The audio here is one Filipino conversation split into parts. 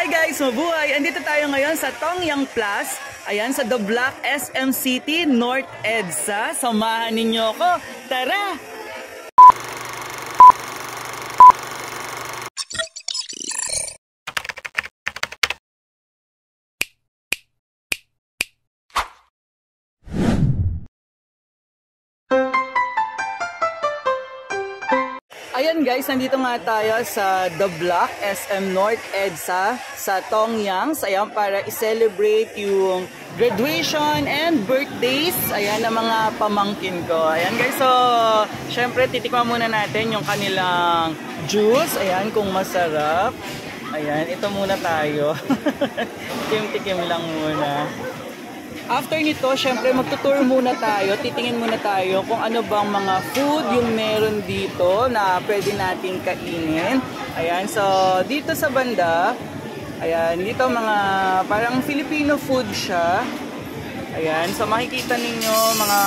Hi guys, mabuhay! Andito tayo ngayon sa Tongyang Plus. Ayan, sa The Block, SM City, North EDSA. Samahan ninyo ako. Tara! Ayan guys, nandito nga tayo sa The Block, SM North EDSA sa Tongyang. Ayan, para i-celebrate yung graduation and birthdays. Ayan, ng mga pamangkin ko. Ayan guys, so syempre titikman muna natin yung kanilang juice. Ayan, kung masarap. Ayan, ito muna tayo. Tikim-tikim lang muna. After nito, syempre magtutour muna tayo, titingin muna tayo kung ano bang mga food yung meron dito na pwede nating kainin. Ayan, so dito sa banda, ayan, dito mga parang Filipino food siya. Ayan, so makikita ninyo mga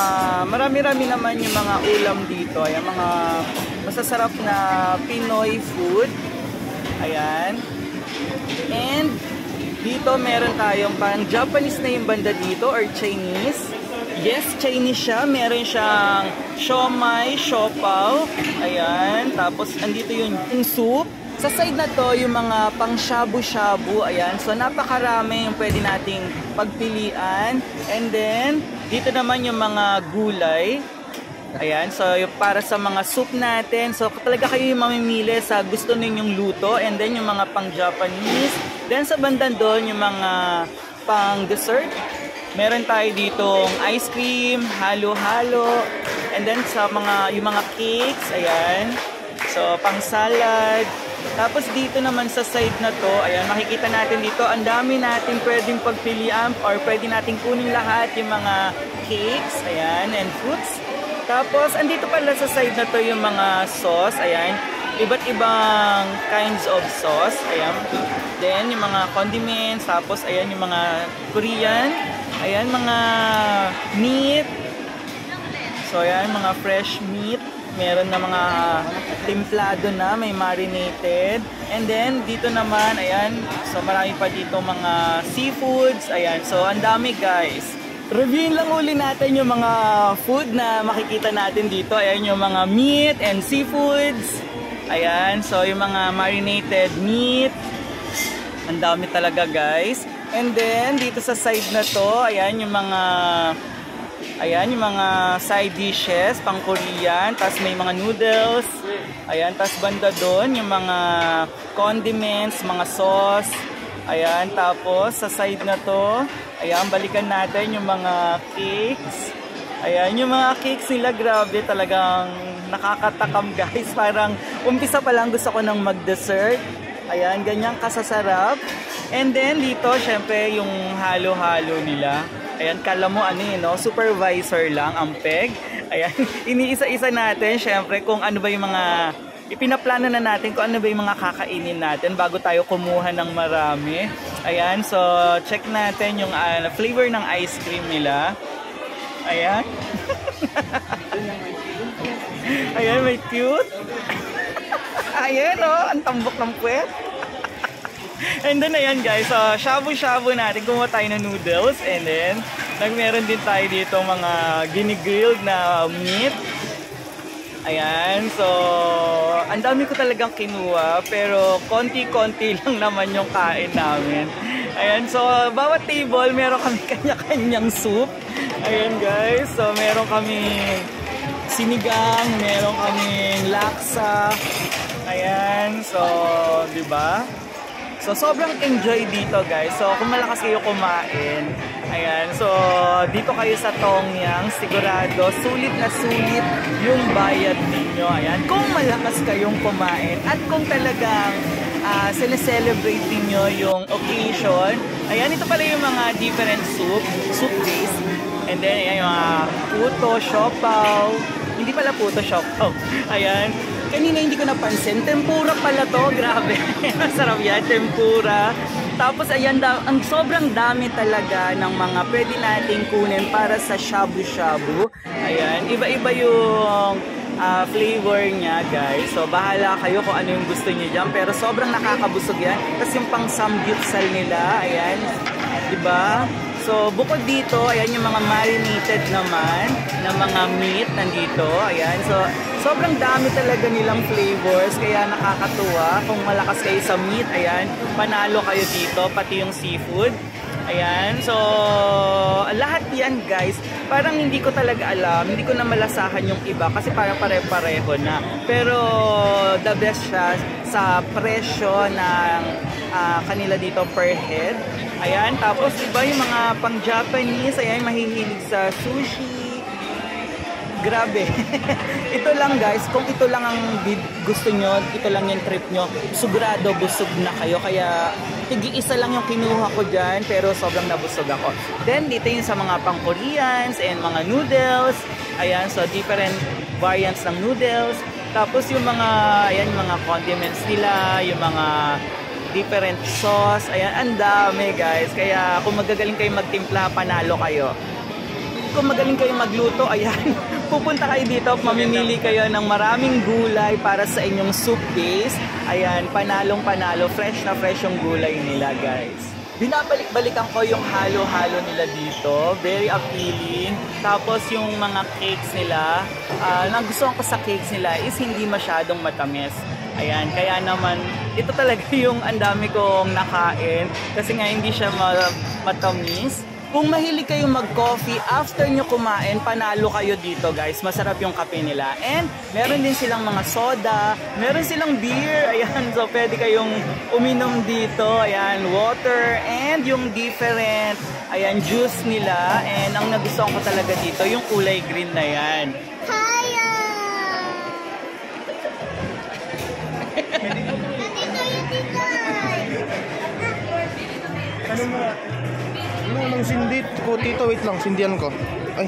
marami-rami naman yung mga ulam dito. Ayan, mga masasarap na Pinoy food. Ayan. And dito meron tayong parang Japanese na yung banda dito or Chinese. Yes, Chinese siya. Meron siyang siomai, siopaw. Ayan. Tapos andito yung soup. Sa side na to yung mga pang shabu-shabu. Ayan. So napakarami yung pwede nating pagpilian. And then dito naman yung mga gulay. Ayan, so para sa mga soup natin, so talaga kayo yung mamimili sa gusto ninyong luto. And then yung mga pang Japanese. Then sa bandan doon yung mga pang dessert. Meron tayo ditong ice cream, halo-halo. And then sa yung mga cakes, ayan. So pang salad. Tapos dito naman sa side na to, ayan, makikita natin dito, ang dami natin pwedeng pagpilian or pwede natin kunin lahat yung mga cakes, ayan, and fruits. Tapos, andito pala sa side na to yung mga sauce. Ayan. Iba't ibang kinds of sauce. Ayan. Then, yung mga condiments. Tapos, ayan, yung mga Korean. Ayan, mga meat. So, ayan, mga fresh meat. Meron na mga templado na, may marinated. And then, dito naman, ayan. So, marami pa dito mga seafoods. Ayan. So, ang dami, guys. Reviewin lang uli natin yung mga food na makikita natin dito. Ayan yung mga meat and seafoods. Ayan, so yung mga marinated meat. Ang dami talaga guys. And then dito sa side na to, ayan yung mga side dishes pang Korean. Tapos may mga noodles. Ayan, tapos banda doon yung mga condiments, mga sauce. Ayan, tapos sa side na to, ayan, balikan natin yung mga cakes. Ayan, yung mga cakes nila, grabe, talagang nakakatakam guys. Parang umpisa pa lang gusto ko ng mag-dessert. Ayan, ganyan kasasarap. And then dito, syempre, yung halo-halo nila. Ayan, kala mo ano yun, no? Supervisor lang, ang peg. Ayan, iniisa-isa natin, syempre, kung ano ba yung mga ipinaplano na natin kung ano ba yung mga kakainin natin bago tayo kumuha ng marami. Ayan, so check natin yung flavor ng ice cream nila. Ayan. Ayan, may cute. Ayan, oh, ang tambok ng puwet. And then, ayan guys, so shabu-shabu natin. Kumuha tayo ng noodles. And then, meron din tayo dito mga ginigrilled na meat. Ayan, so ang dami ko talagang kinuha pero konti-konti lang naman yung kain namin. Ayan, so bawat table meron kami kanya-kanyang soup. Ayan guys, so meron kami sinigang, meron kaming laksa. Ayan, so 'di ba? So sobrang enjoy dito guys. So kung malakas kayo kumain, ayan, so dito kayo sa Tongyang, sigurado sulit na sulit yung bayad ninyo. Ayan, kung malakas kayong kumain at kung talagang sineselebrate niyo yung occasion. Ayan, ito pala yung mga different soup base. And then ayan yung mga puto, siopaw. Hindi pala puto, siopaw. Ayan. Kanina hindi ko napansin, tempura pala to, grabe. Masarap yan, tempura. Tapos ayan, ang sobrang dami talaga ng mga pwede nating kunin para sa shabu-shabu. Ayan, iba-iba yung flavor niya, guys. So, bahala kayo kung ano yung gusto niyo dyan. Pero sobrang nakakabusog yan. Tapos yung pang samgyupsal nila, ayan. Diba? So, bukod dito, ayan yung mga marinated naman na mga meat nandito. Ayan. So, sobrang dami talaga nilang flavors. Kaya nakakatuwa. Kung malakas kayo sa meat, ayan, panalo kayo dito. Pati yung seafood. Ayan, so lahat yan guys, parang hindi ko talaga alam, hindi ko na malasahan yung iba kasi parang pare-pareho na. Pero the best siya sa presyo ng kanila dito per head. Ayan, tapos iba yung mga pang Japanese, ayan, mahihilig sa sushi. Grabe. Ito lang guys, kung ito lang ang gusto nyo, ito lang yung trip nyo, sigurado busog na kayo. Kaya tig-isa lang yung kinuha ko dyan, pero sobrang nabusog ako. Then dito yung sa mga pang Koreans and mga noodles. Ayan, so different variants ng noodles. Tapos yung mga, ayan, yung mga condiments nila, yung mga different sauce. Ayan, ang dami guys. Kaya kung magagaling kayo magtimpla, panalo kayo. Kung magaling kayo magluto, ayan, pupunta kayo dito, mamimili kayo ng maraming gulay para sa inyong soup base. Ayan, panalong panalo, fresh na fresh yung gulay nila guys. Binabalik-balikan ko yung halo-halo nila dito, very appealing. Tapos yung mga cakes nila, nagustuhan ko sa cakes nila is hindi masyadong matamis. Ayan, kaya naman, ito talaga yung ang dami kong nakain kasi nga hindi siya matamis. Kung mahilig kayong mag-coffee, after nyo kumain, panalo kayo dito guys. Masarap yung kape nila. And meron din silang mga soda, meron silang beer. Ayan, so pwede kayong uminom dito. Ayan, water and yung different, ayan, juice nila. And ang nagustuhan ko talaga dito, yung kulay green na yan. Kaya! Nandito yung titay! Ano mo? Ano nang sindit ko, tito, wait lang, sindihan ko. Ay.